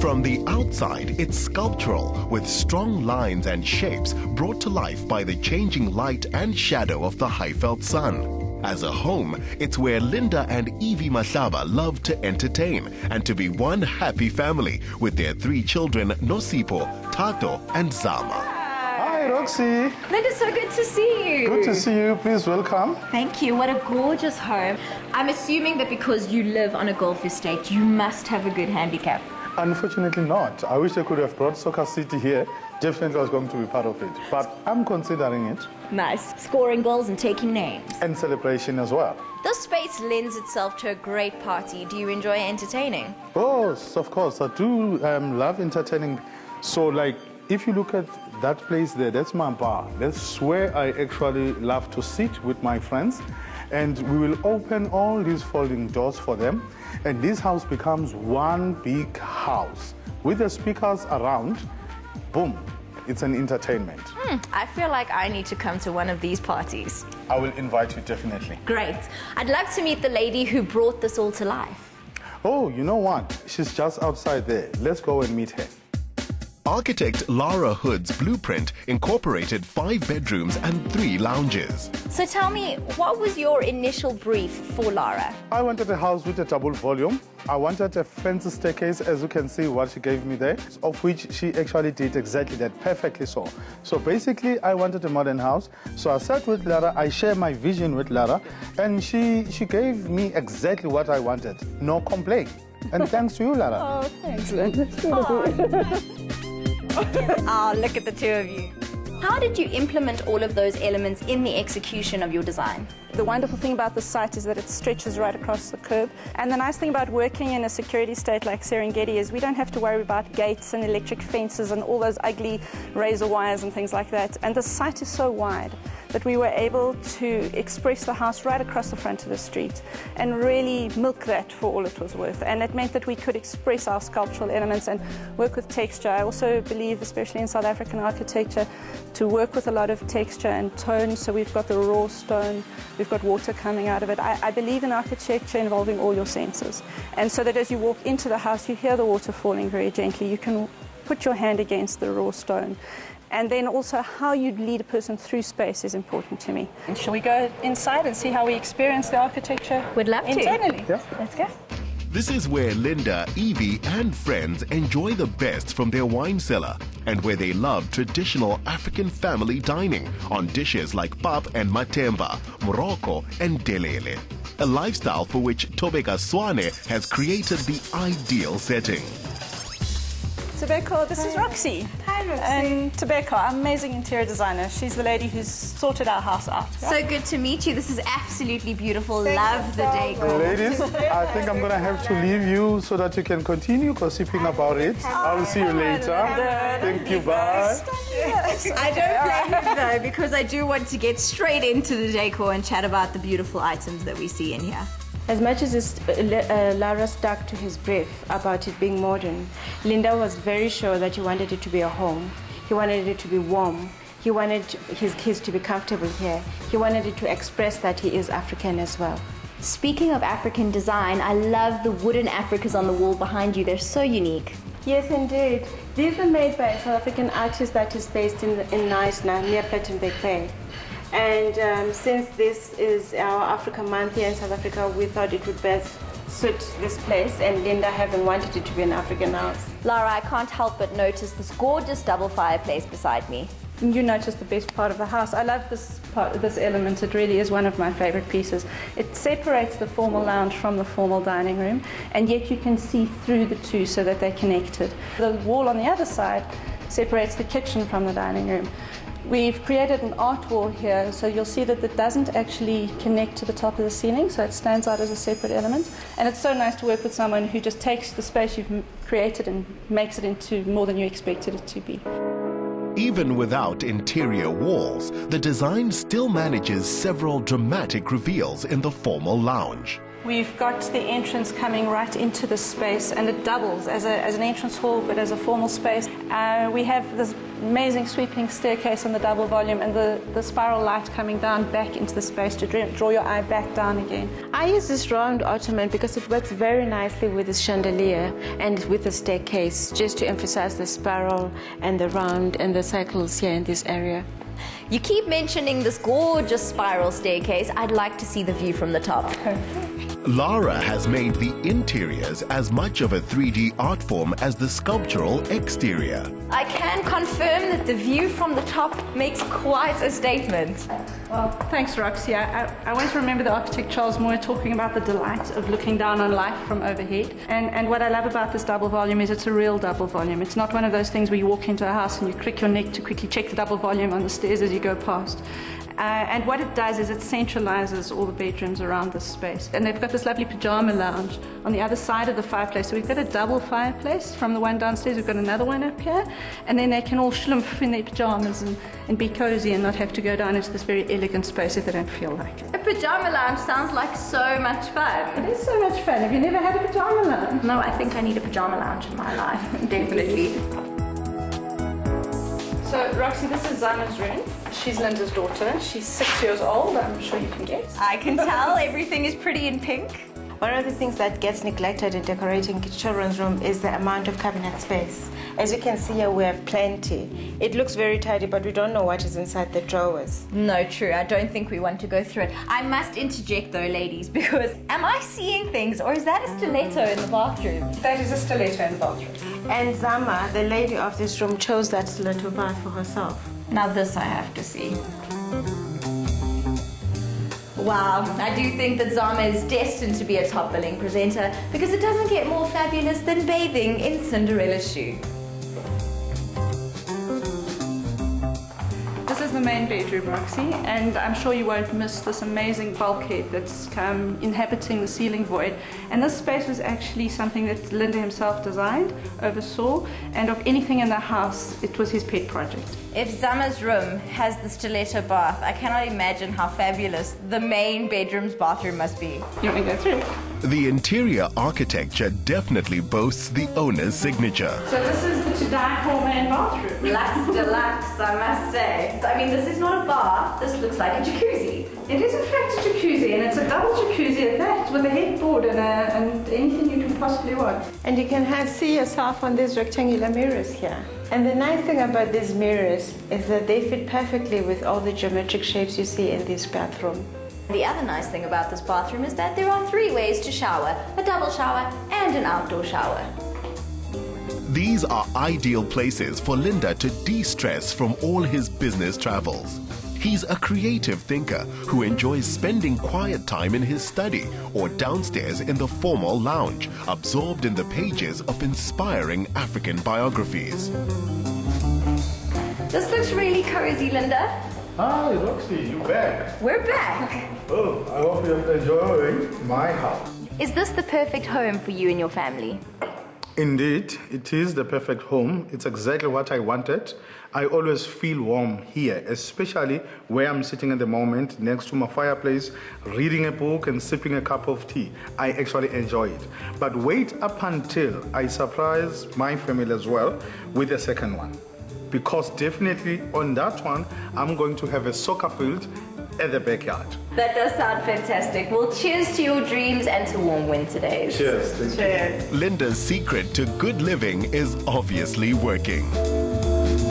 From the outside, it's sculptural, with strong lines and shapes brought to life by the changing light and shadow of the Highveld sun. As a home, it's where Linda and Evy Mahlaba love to entertain and to be one happy family with their 3 children, Nosipho, Thato and Zama. Hi, Roxy. Linda, so good to see you. Good to see you. Please welcome. Thank you. What a gorgeous home. I'm assuming that because you live on a golf estate, you must have a good handicap. Unfortunately not. I wish I could have brought Soccer City here. Definitely I was going to be part of it. But I'm considering it. Nice. Scoring goals and taking names. And celebration as well. This space lends itself to a great party. Do you enjoy entertaining? Oh, of course. I do love entertaining. So, like, if you look at that place there, that's my bar. That's where I actually love to sit with my friends. And we will open all these folding doors for them. And this house becomes one big house. With the speakers around, boom, it's an entertainment. I feel like I need to come to one of these parties. I will invite you, definitely. Great. I'd love to meet the lady who brought this all to life. Oh, you know what? She's just outside there. Let's go and meet her. Architect Lara Hood's blueprint incorporated 5 bedrooms and 3 lounges. So tell me, what was your initial brief for Lara? I wanted a house with a double volume. I wanted a fancy staircase, as you can see what she gave me there, of which she actually did exactly that, perfectly so. So basically, I wanted a modern house. So I sat with Lara, I shared my vision with Lara, and she gave me exactly what I wanted. No complaint. And thanks to you, Lara. Oh, thanks, Linda. Oh, look at the two of you. How did you implement all of those elements in the execution of your design? The wonderful thing about this site is that it stretches right across the curb. And the nice thing about working in a security state like Serengeti is we don't have to worry about gates and electric fences and all those ugly razor wires and things like that. And the site is so wide that we were able to express the house right across the front of the street and really milk that for all it was worth. And it meant that we could express our sculptural elements and work with texture. I also believe, especially in South African architecture, to work with a lot of texture and tone. So we've got the raw stone, we've got water coming out of it. I believe in architecture involving all your senses. And so that as you walk into the house, you hear the water falling very gently. You can put your hand against the raw stone. And then also how you lead a person through space is important to me. And shall we go inside and see how we experience the architecture? We'd love to. Internally. Yeah. Let's go. This is where Linda, Evy and friends enjoy the best from their wine cellar and where they love traditional African family dining on dishes like pap and matemba, morocco and delele. A lifestyle for which Thobeka Swane has created the ideal setting. Thobeka, this is Roxy. Hi, Roxy. And Thobeka, amazing interior designer. She's the lady who's sorted our house out. So good to meet you. This is absolutely beautiful. Love the decor. Ladies, I think I'm going to have to leave you so that you can continue gossiping about it. I'll see you later. Thank you, bye. I don't blame you though, because I do want to get straight into the decor and chat about the beautiful items that we see in here. As much as Lara stuck to his brief about it being modern, Linda was very sure that he wanted it to be a home. He wanted it to be warm. He wanted his kids to be comfortable here. He wanted it to express that he is African as well. Speaking of African design, I love the wooden Africas on the wall behind you. They're so unique. Yes, indeed. These are made by a South African artist that is based in Knysna, near Plettenberg Bay. And since this is our Africa Month here in South Africa, we thought it would best suit this place, and Linda having wanted it to be an African house. Lara, I can't help but notice this gorgeous double fireplace beside me. You noticed the best part of the house. I love this part, this element. It really is one of my favorite pieces. It separates the formal lounge from the formal dining room, and yet you can see through the two so that they're connected. The wall on the other side separates the kitchen from the dining room. We've created an art wall here, so you'll see that it doesn't actually connect to the top of the ceiling, so it stands out as a separate element. And it's so nice to work with someone who just takes the space you've created and makes it into more than you expected it to be. Even without interior walls, the design still manages several dramatic reveals in the formal lounge. We've got the entrance coming right into the space, and it doubles as an entrance hall, but as a formal space. We have this amazing sweeping staircase on the double volume, and the spiral light coming down back into the space to draw your eye back down again. I use this round ottoman because it works very nicely with this chandelier and with the staircase, just to emphasize the spiral and the round and the cycles here in this area. You keep mentioning this gorgeous spiral staircase. I'd like to see the view from the top. Lara has made the interiors as much of a 3D art form as the sculptural exterior. I can confirm that the view from the top makes quite a statement. Well, thanks, Roxy. I always remember the architect Charles Moore talking about the delight of looking down on life from overhead. And what I love about this double volume is it's a real double volume. It's not one of those things where you walk into a house and you crick your neck to quickly check the double volume on the stairs as you go past. And what it does is it centralizes all the bedrooms around this space. And they've got this lovely pajama lounge on the other side of the fireplace. So we've got a double fireplace from the one downstairs. We've got another one up here. And then they can all schlumph in their pajamas and be cozy and not have to go down into this very elegant space if they don't feel like it. A pajama lounge sounds like so much fun. It is so much fun. Have you never had a pajama lounge? No, I think I need a pajama lounge in my life. Definitely. So, Roxy, this is Zama's room. She's Linda's daughter. She's 6 years old, I'm sure you can guess. I can tell everything is pretty in pink. One of the things that gets neglected in decorating children's room is the amount of cabinet space. As you can see here, we have plenty. It looks very tidy, but we don't know what is inside the drawers. No, true. I don't think we want to go through it. I must interject though, ladies, because am I seeing things, or is that a stiletto in the bathroom? That is a stiletto in the bathroom. And Zama, the lady of this room, chose that stiletto bath for herself. Now this I have to see. Wow, I do think that Zama is destined to be a top billing presenter because it doesn't get more fabulous than bathing in Cinderella's shoe. This is the main bedroom, Roxy, and I'm sure you won't miss this amazing bulkhead that's inhabiting the ceiling void. And this space was actually something that Linda himself designed, oversaw, and of anything in the house, it was his pet project. If Zama's room has the stiletto bath, I cannot imagine how fabulous the main bedroom's bathroom must be. You want me to go through? The interior architecture definitely boasts the owner's signature. So this is the to-die-for main bathroom. Lux deluxe, I must say. I mean, this is not a bath, this looks like a jacuzzi. It is in fact a jacuzzi, and it's a double jacuzzi at that, with a headboard and anything you can possibly want. And you can see yourself on these rectangular mirrors here. And the nice thing about these mirrors is that they fit perfectly with all the geometric shapes you see in this bathroom. The other nice thing about this bathroom is that there are 3 ways to shower: a double shower and an outdoor shower. These are ideal places for Linda to de-stress from all his business travels. He's a creative thinker who enjoys spending quiet time in his study or downstairs in the formal lounge, absorbed in the pages of inspiring African biographies. This looks really cozy, Linda. Hi, Roxy, you back? We're back. Oh, I hope you're enjoying my house. Is this the perfect home for you and your family? Indeed, it is the perfect home. It's exactly what I wanted. I always feel warm here, especially where I'm sitting at the moment next to my fireplace, reading a book and sipping a cup of tea. I actually enjoy it. But wait up until I surprise my family as well with a second one. Because definitely on that one, I'm going to have a soccer field at the backyard. That does sound fantastic. Well, cheers to your dreams and to warm winter days. Cheers. Thank you. Cheers. Linda's secret to good living is obviously working.